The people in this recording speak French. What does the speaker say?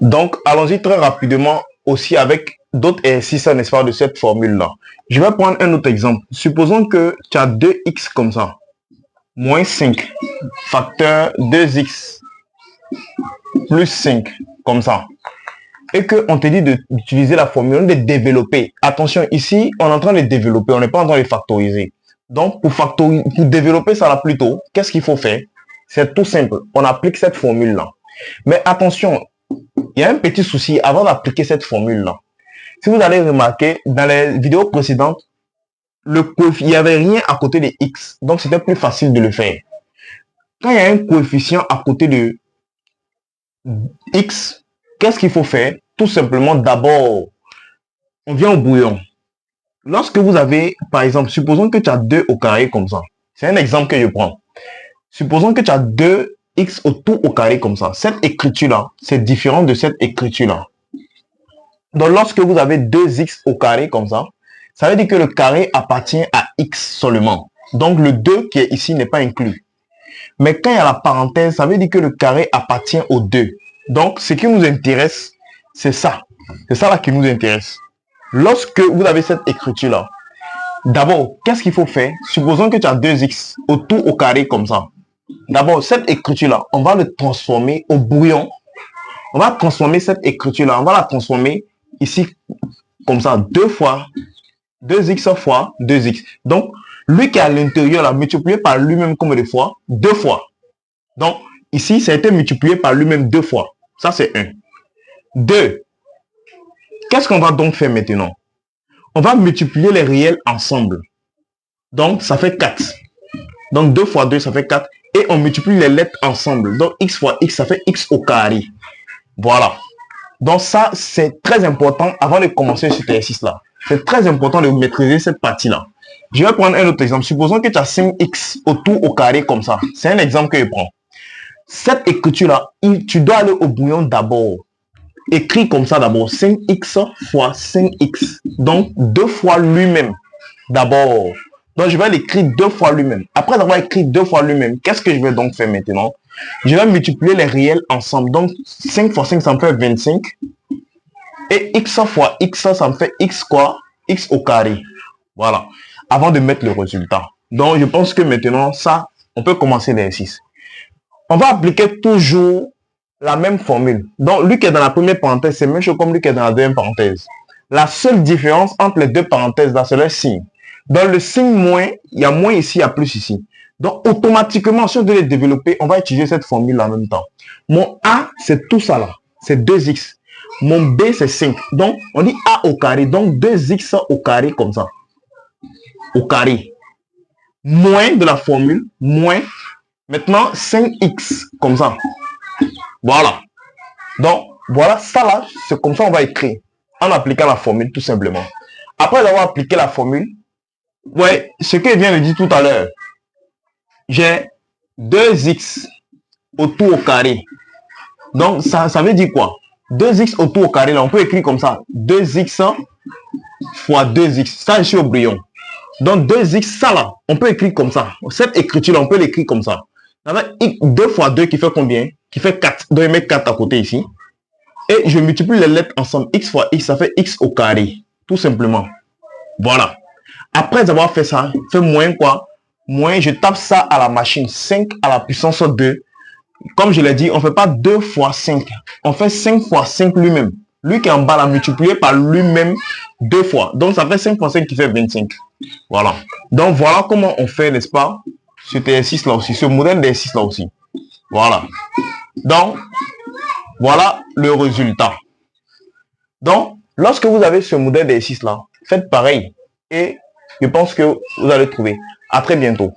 Donc, allons-y très rapidement aussi avec d'autres exercices, n'est-ce pas, de cette formule-là. Je vais prendre un autre exemple. Supposons que tu as 2x comme ça, moins 5, facteur 2x plus 5, comme ça. Et qu'on te dit d'utiliser la formule, de développer. Attention, ici, on est en train de développer, on n'est pas en train de factoriser. Donc, pour développer ça là plus tôt, qu'est-ce qu'il faut faire? C'est tout simple. On applique cette formule-là. Mais attention, il y a un petit souci avant d'appliquer cette formule-là. Si vous allez remarquer, dans les vidéos précédentes, il n'y avait rien à côté de x. Donc, c'était plus facile de le faire. Quand il y a un coefficient à côté de x, qu'est-ce qu'il faut faire? Tout simplement, d'abord, on vient au brouillon. Lorsque vous avez, par exemple, supposons que tu as 2 au carré comme ça. C'est un exemple que je prends. Supposons que tu as 2x au carré comme ça. Cette écriture-là, c'est différent de cette écriture-là. Donc, lorsque vous avez 2x au carré comme ça, ça veut dire que le carré appartient à x seulement. Donc, le 2 qui est ici n'est pas inclus. Mais quand il y a la parenthèse, ça veut dire que le carré appartient au 2. Donc, ce qui nous intéresse, c'est ça. C'est ça là qui nous intéresse. Lorsque vous avez cette écriture-là, d'abord, qu'est-ce qu'il faut faire? Supposons que tu as 2x au carré comme ça. D'abord, cette écriture-là, on va le transformer au brouillon. On va transformer cette écriture-là, on va la transformer ici comme ça, 2 fois 2x fois 2x. Donc, lui qui est à l'intérieur, là, multiplié par lui-même combien de fois? 2 fois. Donc, ici, ça a été multiplié par lui-même 2 fois. Ça, c'est 1. 2. Qu'est-ce qu'on va donc faire maintenant? On va multiplier les réels ensemble. Donc, ça fait 4. Donc, 2 fois 2, ça fait 4. Et on multiplie les lettres ensemble. Donc, x fois x, ça fait x au carré. Voilà. Donc, ça, c'est très important avant de commencer cet exercice-là. C'est très important de maîtriser cette partie-là. Je vais prendre un autre exemple. Supposons que tu as 5x au carré comme ça. C'est un exemple que je prends. Cette écriture-là, tu dois aller au brouillon d'abord. Écrit comme ça d'abord. 5x fois 5x. Donc, 2 fois lui-même. D'abord. Donc, je vais l'écrire 2 fois lui-même. Après avoir écrit 2 fois lui-même, qu'est-ce que je vais donc faire maintenant? Je vais multiplier les réels ensemble. Donc, 5 fois 5, ça me fait 25. Et x fois x, ça me fait x quoi? X au carré. Voilà. Avant de mettre le résultat. Donc, je pense que maintenant, ça, on peut commencer l'exercice. On va appliquer toujours la même formule. Donc, lui qui est dans la première parenthèse, c'est même chose comme lui qui est dans la deuxième parenthèse. La seule différence entre les deux parenthèses, là, c'est le signe. Dans le signe moins, il y a moins ici, il y a plus ici. Donc, automatiquement, si on doit les développer, on va utiliser cette formule en même temps. Mon A, c'est tout ça là. C'est 2x. Mon B, c'est 5. Donc, on dit A au carré. Donc, 2x au carré comme ça. Au carré. Moins de la formule. Moins. Maintenant, 5x comme ça. Voilà. Donc, voilà, ça là, c'est comme ça on va écrire. En appliquant la formule, tout simplement. Après avoir appliqué la formule, ouais, ce que je viens de dire tout à l'heure, j'ai 2x autour au carré. Donc, ça veut dire quoi? 2x autour au carré, là, on peut écrire comme ça. 2x fois 2x. Ça, je suis au brouillon. Donc, 2x, ça là, on peut écrire comme ça. Cette écriture-là, on peut l'écrire comme ça. Ça fait 2 fois 2 qui fait combien? Qui fait 4. Donc, je mets 4 à côté ici. Et je multiplie les lettres ensemble. X fois x, ça fait x au carré. Tout simplement. Voilà. Après avoir fait ça, fait moins quoi? Moins, je tape ça à la machine. 5 à la puissance 2. Comme je l'ai dit, on ne fait pas 2 fois 5. On fait 5 fois 5 lui-même. Lui qui est en bas, l'a multiplié par lui-même 2 fois. Donc, ça fait 5 fois 5 qui fait 25. Voilà. Donc, voilà comment on fait, n'est-ce pas? Cet exercice-là aussi. Ce modèle d'exercice-là aussi. Voilà. Donc, voilà le résultat. Donc, lorsque vous avez ce modèle d'exercice-là, faites pareil. Et je pense que vous allez trouver. À très bientôt.